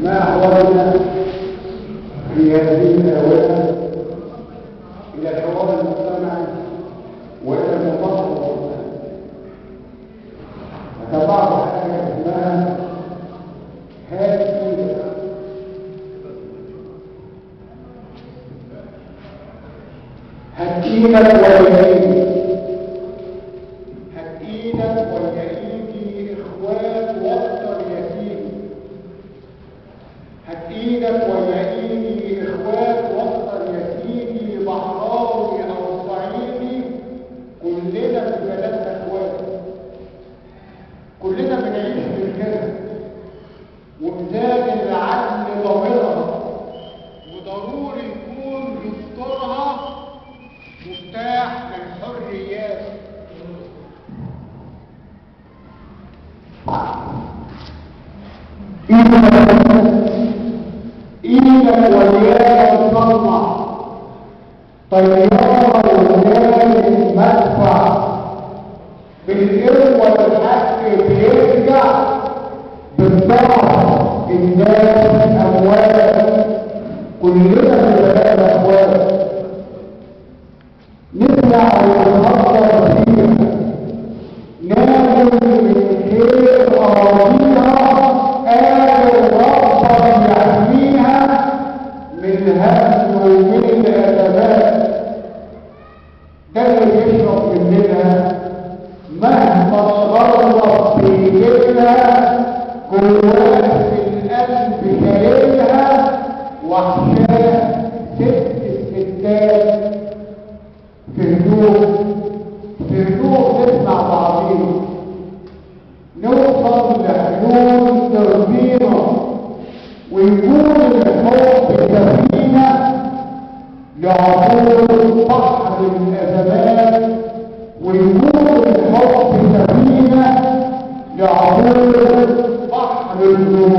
ما أحوالنا في هذه الآونة إلى حوار المجتمع وإلى المفاصلة وتبعض حاجة اسمها هتينك ويعيدي إخوات وطن يتيم. هتينك ويعيدي إخوات وطن يتيم بحراوي أو صعيدي، كلنا في بلدنا إخوات، كلنا بنعيش بالكذا وميزان العدل ضامنها، وضروري يكون دستورها مفتاح للحريات. إيدك وياك تصنع طيارة ولاد المدفع بالقوة الحق بيرجع بالضعف الناس أموال، كلنا في بلاد أخوات نطلع ونتفكر فيها، ناكل من خير أراضيها، قادر ربك يحميها من هدم ومن الأزمات. ده اللي بيشرب منها مهما تغرب في جيبها، جواها في القلب شايلها وحشاه ست الستات في هدوء نسمع بعضينا، نوصل لحلول ترضينا، ويكون الحب سفينة لعبور بحر الأزمات، ويكون الحب سفينة لعبور بحر الظروف.